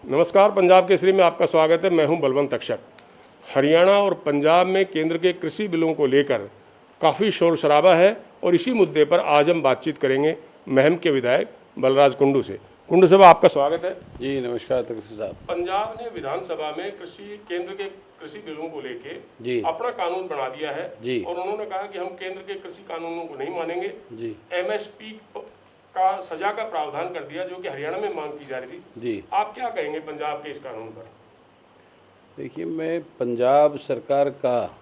नमस्कार, पंजाब केसरी में आपका स्वागत है। मैं हूं बलवंत अक्षक। हरियाणा और पंजाब में केंद्र के कृषि बिलों को लेकर काफ़ी शोर शराबा है और इसी मुद्दे पर आज हम बातचीत करेंगे महम के विधायक बलराज कुंडू से। कुंडू साहब, आपका स्वागत है। जी नमस्कार तकसी साहब। पंजाब ने विधानसभा में केंद्र के कृषि बिलों को लेके जी अपना कानून बना दिया है जी और उन्होंने कहा कि हम केंद्र के कृषि कानूनों को नहीं मानेंगे। जी एमएसपी का सजा का प्रावधान कर दिया, जो कि हरियाणा में मांग की जा रही थी। जी आप क्या कहेंगे पंजाब के इस कानून पर? देखिए, मैं पंजाब सरकार का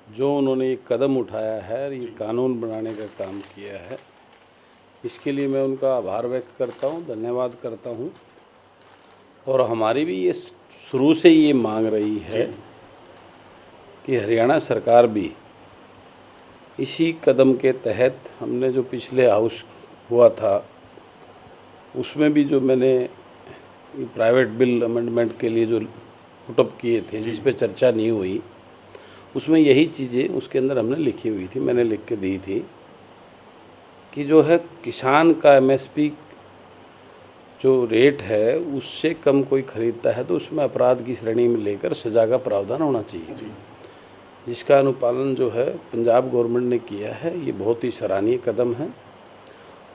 जो उन्होंने ये कदम उठाया है और ये कानून बनाने का काम किया है, इसके लिए मैं उनका आभार व्यक्त करता हूँ, धन्यवाद करता हूँ। और हमारी भी ये शुरू से ये मांग रही है कि हरियाणा सरकार भी इसी कदम के तहत, हमने जो पिछले हाउस हुआ था उसमें भी जो मैंने प्राइवेट बिल अमेंडमेंट के लिए जो पुटअप किए थे, जिस पे चर्चा नहीं हुई, उसमें यही चीज़ें उसके अंदर हमने लिखी हुई थी, मैंने लिख के दी थी कि जो है किसान का एमएसपी जो रेट है उससे कम कोई ख़रीदता है तो उसमें अपराध की श्रेणी में लेकर सज़ा का प्रावधान होना चाहिए, जिसका अनुपालन जो है पंजाब गवर्नमेंट ने किया है। ये बहुत ही सराहनीय कदम है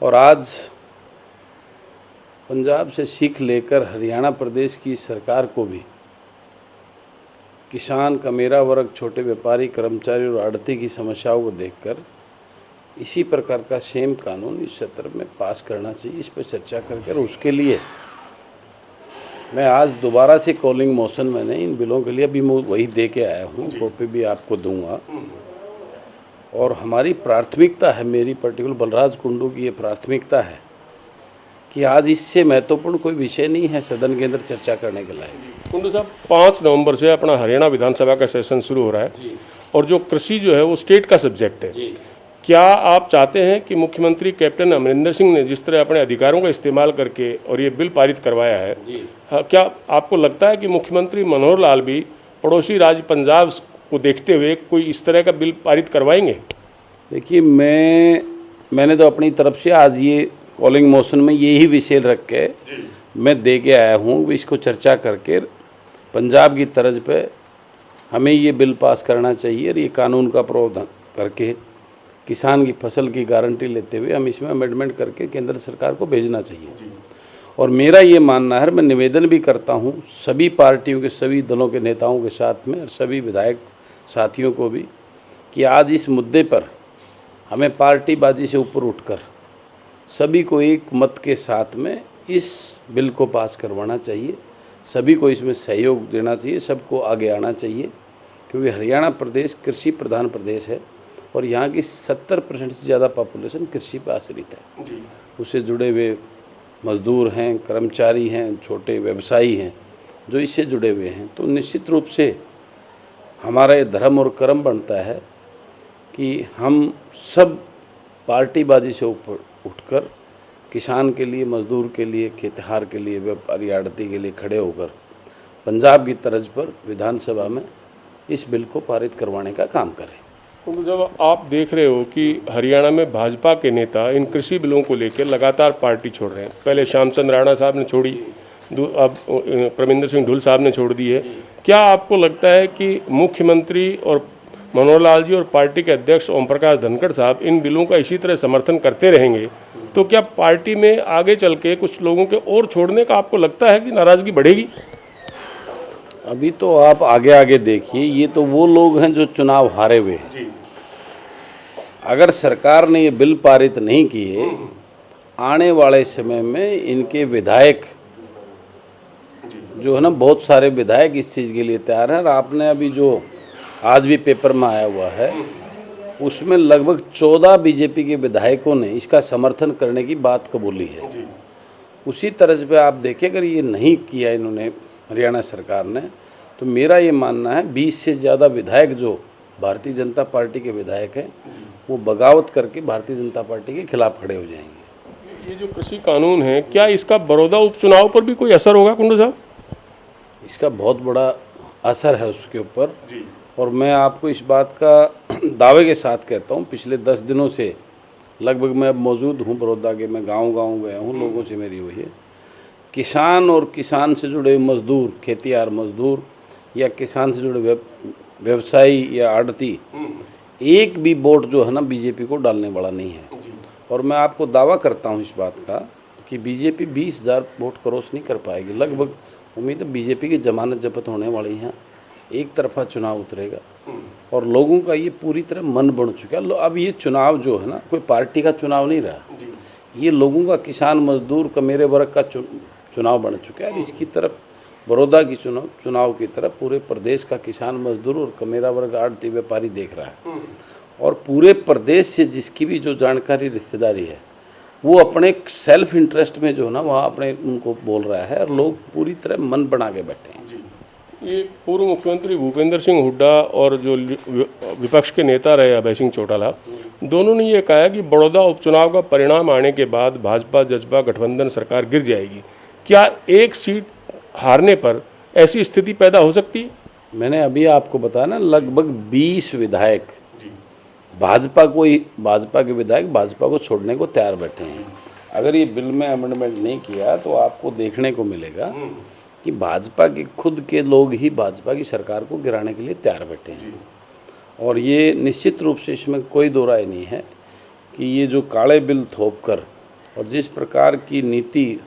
और आज पंजाब से सीख लेकर हरियाणा प्रदेश की सरकार को भी किसान, कमेरा वर्ग, छोटे व्यापारी, कर्मचारी और आड़ती की समस्याओं को देखकर इसी प्रकार का सेम कानून इस सत्र में पास करना चाहिए, इस पर चर्चा करके। और उसके लिए मैं आज दोबारा से कॉलिंग मोशन मैंने इन बिलों के लिए अभी वही दे के आया हूँ, कॉपी भी आपको दूंगा। और हमारी प्राथमिकता है, मेरी पर्टिकुलर बलराज कुंडू की ये प्राथमिकता है कि आज इससे महत्वपूर्ण कोई विषय नहीं है सदन के अंदर चर्चा करने के लायक। कुंडू साहब, 5 नवंबर से अपना हरियाणा विधानसभा का सेशन शुरू हो रहा है और जो कृषि जो है वो स्टेट का सब्जेक्ट है। क्या आप चाहते हैं कि मुख्यमंत्री कैप्टन अमरिंदर सिंह ने जिस तरह अपने अधिकारों का इस्तेमाल करके और ये बिल पारित करवाया है, क्या आपको लगता है कि मुख्यमंत्री मनोहर लाल भी पड़ोसी राज्य पंजाब को देखते हुए कोई इस तरह का बिल पारित करवाएंगे? देखिए, मैंने तो अपनी तरफ से आज ये कॉलिंग मोशन में यही विषय रख के मैं दे के आया हूँ, इसको चर्चा करके पंजाब की तर्ज पे हमें ये बिल पास करना चाहिए और ये कानून का प्रावधान करके किसान की फसल की गारंटी लेते हुए हम इसमें अमेंडमेंट करके केंद्र सरकार को भेजना चाहिए। और मेरा ये मानना है, मैं निवेदन भी करता हूँ सभी पार्टियों के, सभी दलों के नेताओं के साथ में और सभी विधायक साथियों को भी, कि आज इस मुद्दे पर हमें पार्टीबाजी से ऊपर उठकर सभी को एक मत के साथ में इस बिल को पास करवाना चाहिए। सभी को इसमें सहयोग देना चाहिए, सबको आगे आना चाहिए, क्योंकि हरियाणा प्रदेश कृषि प्रधान प्रदेश है और यहाँ की 70% से ज़्यादा पॉपुलेशन कृषि पर आश्रित है। उससे जुड़े हुए मजदूर हैं, कर्मचारी हैं, छोटे व्यवसायी हैं जो इससे जुड़े हुए हैं। तो निश्चित रूप से हमारा ये धर्म और कर्म बनता है कि हम सब पार्टीबाजी से ऊपर उठकर किसान के लिए, मजदूर के लिए, खेतिहार के लिए, व्यापारी, आड़ती के लिए खड़े होकर पंजाब की तर्ज पर विधानसभा में इस बिल को पारित करवाने का काम करें। तो जब आप देख रहे हो कि हरियाणा में भाजपा के नेता इन कृषि बिलों को लेकर लगातार पार्टी छोड़ रहे हैं, पहले श्यामचंद्र राणा साहब ने छोड़ी, अब परमिंदर सिंह ढुल साहब ने छोड़ दी है, क्या आपको लगता है कि मुख्यमंत्री और मनोहर लाल जी और पार्टी के अध्यक्ष ओम प्रकाश धनखड़ साहब इन बिलों का इसी तरह समर्थन करते रहेंगे तो क्या पार्टी में आगे चल के कुछ लोगों के और छोड़ने का आपको लगता है कि नाराज़गी बढ़ेगी? अभी तो आप आगे आगे देखिए, ये तो वो लोग हैं जो चुनाव हारे हुए हैं। अगर सरकार ने ये बिल पारित नहीं किए, आने वाले समय में इनके विधायक जो है ना, बहुत सारे विधायक इस चीज़ के लिए तैयार हैं। और आपने अभी जो आज भी पेपर में आया हुआ है उसमें लगभग 14 बीजेपी के विधायकों ने इसका समर्थन करने की बात कबूली है। उसी तरह पे आप देखें, अगर ये नहीं किया इन्होंने हरियाणा सरकार ने, तो मेरा ये मानना है 20 से ज़्यादा विधायक जो भारतीय जनता पार्टी के विधायक हैं वो बगावत करके भारतीय जनता पार्टी के खिलाफ खड़े हो जाएंगे। ये जो कृषि कानून है, क्या इसका बड़ौदा उपचुनाव पर भी कोई असर होगा कुंडू साहब? इसका बहुत बड़ा असर है उसके ऊपर। और मैं आपको इस बात का दावे के साथ कहता हूँ, पिछले 10 दिनों से लगभग मैं अब मौजूद हूँ बड़ौदा के, मैं गांव गया हूँ, लोगों से मेरी हुई है किसान और किसान से जुड़े हुए मजदूर, खेतियार मजदूर या किसान से जुड़े व्यवसायी या आड़ती, एक भी वोट जो है ना बीजेपी को डालने वाला नहीं है। और मैं आपको दावा करता हूँ इस बात का कि बीजेपी 20,000 वोट क्रॉस नहीं कर पाएगी। लगभग उम्मीद है बीजेपी की जमानत जब्त होने वाली है, एक तरफा चुनाव उतरेगा और लोगों का ये पूरी तरह मन बन चुका है। अब ये चुनाव जो है ना कोई पार्टी का चुनाव नहीं रहा, ये लोगों का, किसान मजदूर का, मेरे वर्ग का चुनाव बन चुका है। और इसकी तरफ बड़ौदा की चुनाव की तरफ पूरे प्रदेश का किसान मजदूर और कमेरा वर्ग, आड़ती, व्यापारी देख रहा है। और पूरे प्रदेश से जिसकी भी जो जानकारी, रिश्तेदारी है, वो अपने सेल्फ इंटरेस्ट में जो है ना वहाँ अपने उनको बोल रहा है और लोग पूरी तरह मन बना के बैठे हैं। ये पूर्व मुख्यमंत्री भूपेंद्र सिंह हुड्डा और जो विपक्ष के नेता रहे अभय सिंह चौटाला, दोनों ने ये कहा कि बड़ौदा उपचुनाव का परिणाम आने के बाद भाजपा जसपा गठबंधन सरकार गिर जाएगी। क्या एक सीट हारने पर ऐसी स्थिति पैदा हो सकती है? मैंने अभी आपको बताया ना, लगभग 20 विधायक भाजपा के विधायक भाजपा को छोड़ने को तैयार बैठे हैं। अगर ये बिल में अमेंडमेंट नहीं किया तो आपको देखने को मिलेगा कि भाजपा के खुद के लोग ही भाजपा की सरकार को गिराने के लिए तैयार बैठे हैं। और ये निश्चित रूप से, इसमें कोई दो राय नहीं है कि ये जो काले बिल थोप कर और जिस प्रकार की नीति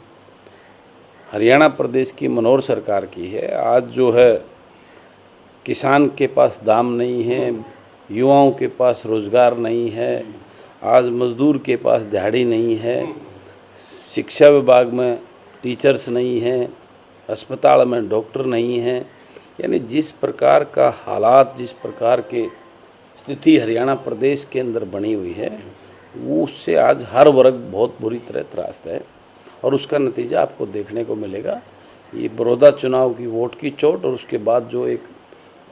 हरियाणा प्रदेश की मनोहर सरकार की है, आज जो है किसान के पास दाम नहीं है, युवाओं के पास रोज़गार नहीं है, आज मज़दूर के पास दिहाड़ी नहीं है, शिक्षा विभाग में टीचर्स नहीं हैं, अस्पताल में डॉक्टर नहीं हैं, यानी जिस प्रकार का हालात, जिस प्रकार के स्थिति हरियाणा प्रदेश के अंदर बनी हुई है, वो उससे आज हर वर्ग बहुत बुरी तरह त्रस्त है। और उसका नतीजा आपको देखने को मिलेगा। ये बड़ौदा चुनाव की वोट की चोट और उसके बाद जो एक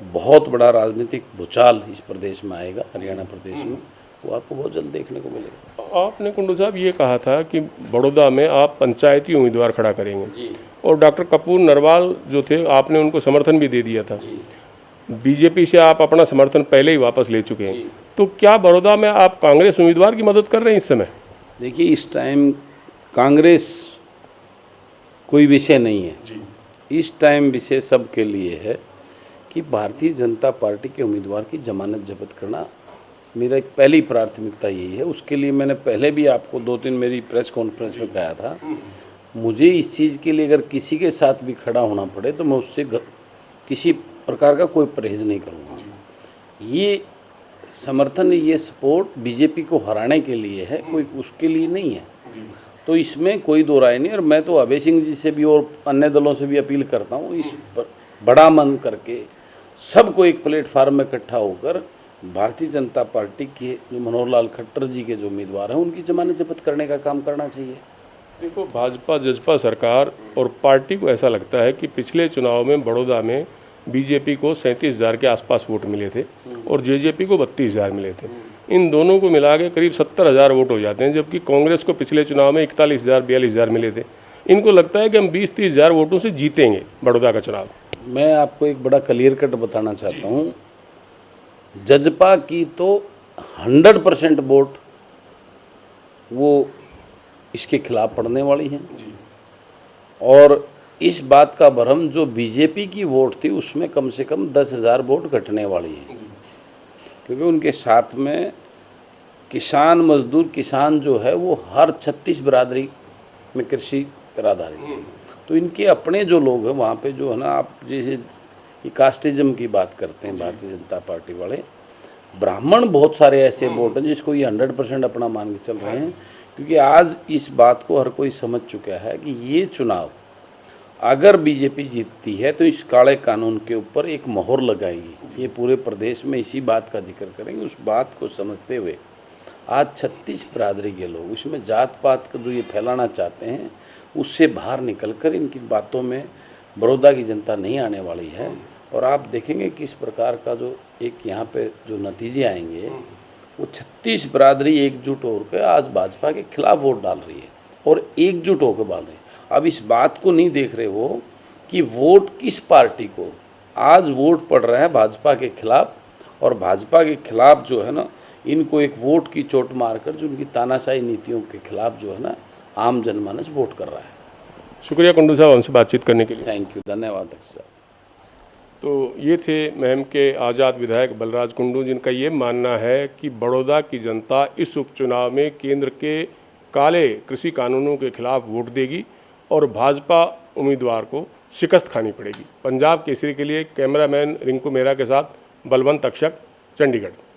बहुत बड़ा राजनीतिक भूचाल इस प्रदेश में आएगा, हरियाणा प्रदेश में, वो आपको बहुत जल्द देखने को मिलेगा। आपने कुंडू साहब ये कहा था कि बड़ौदा में आप पंचायती उम्मीदवार खड़ा करेंगे जी। और डॉक्टर कपूर नरवाल जो थे, आपने उनको समर्थन भी दे दिया था जी। बीजेपी से आप अपना समर्थन पहले ही वापस ले चुके हैं, तो क्या बड़ौदा में आप कांग्रेस उम्मीदवार की मदद कर रहे हैं इस समय? देखिए, इस टाइम कांग्रेस कोई विषय नहीं है जी। इस टाइम विषय सबके लिए है कि भारतीय जनता पार्टी के उम्मीदवार की जमानत जब्त करना मेरा पहली प्राथमिकता यही है। उसके लिए मैंने पहले भी आपको 2-3 मेरी प्रेस कॉन्फ्रेंस में कहा था, मुझे इस चीज़ के लिए अगर किसी के साथ भी खड़ा होना पड़े तो मैं उससे किसी प्रकार का कोई परहेज़ नहीं करूँगा। ये समर्थन, ये सपोर्ट बीजेपी को हराने के लिए है, कोई उसके लिए नहीं है। तो इसमें कोई दो राय नहीं। और मैं तो अभय सिंह जी से भी और अन्य दलों से भी अपील करता हूँ, इस पर बड़ा मन करके सबको एक प्लेटफार्म में इकट्ठा होकर भारतीय जनता पार्टी के जो मनोहर लाल खट्टर जी के जो उम्मीदवार हैं उनकी जमानत जब्त करने का काम करना चाहिए। देखो, भाजपा जसपा सरकार और पार्टी को ऐसा लगता है कि पिछले चुनाव में बड़ौदा में बीजेपी को 37,000 के आसपास वोट मिले थे और जेजेपी को 32,000 मिले थे। इन दोनों को मिला के करीब 70,000 वोट हो जाते हैं, जबकि कांग्रेस को पिछले चुनाव में 41,000 42,000 मिले थे। इनको लगता है कि हम 20-30,000 वोटों से जीतेंगे बड़ौदा का चुनाव। मैं आपको एक बड़ा क्लियर कट बताना चाहता हूँ, जजपा की तो 100% वोट वो इसके खिलाफ पड़ने वाली है और इस बात का भ्रम जो बीजेपी की वोट थी उसमें कम से कम 10,000 वोट घटने वाली है, क्योंकि उनके साथ में किसान मजदूर, किसान जो है वो हर 36 बिरादरी में कृषि पर आधारित है। तो इनके अपने जो लोग हैं वहाँ पे जो है ना, आप जैसे ये कास्टिज्म की बात करते हैं भारतीय जनता पार्टी वाले, ब्राह्मण बहुत सारे ऐसे वोट हैं जिसको ये 100% अपना मान के चल रहे हैं। क्योंकि आज इस बात को हर कोई समझ चुका है कि ये चुनाव अगर बीजेपी जीतती है तो इस काले कानून के ऊपर एक मोहर लगाएगी। ये पूरे प्रदेश में इसी बात का जिक्र करेंगे। उस बात को समझते हुए आज 36 बिरादरी के लोग उसमें जात पात का जो ये फैलाना चाहते हैं उससे बाहर निकलकर इनकी बातों में बड़ौदा की जनता नहीं आने वाली है। और आप देखेंगे किस प्रकार का जो एक यहाँ पे जो नतीजे आएंगे, वो 36 बिरादरी एकजुट होकर आज भाजपा के खिलाफ वोट डाल रही है और एकजुट होकर डाल रही है। अब इस बात को नहीं देख रहे हो कि वोट किस पार्टी को, आज वोट पड़ रहा है भाजपा के खिलाफ, और भाजपा के खिलाफ जो है ना, इनको एक वोट की चोट मारकर जो उनकी तानाशाही नीतियों के खिलाफ जो है ना, आम जनमानस वोट कर रहा है। शुक्रिया कुंडू साहब हमसे बातचीत करने के लिए। थैंक यू, धन्यवाद अक्षय साहब। तो ये थे महम के आज़ाद विधायक बलराज कुंडू, जिनका ये मानना है कि बड़ौदा की जनता इस उपचुनाव में केंद्र के काले कृषि कानूनों के खिलाफ वोट देगी और भाजपा उम्मीदवार को शिकस्त खानी पड़ेगी। पंजाब केसरी के लिए कैमरामैन रिंकू मेहरा के साथ बलवंत अक्षक, चंडीगढ़।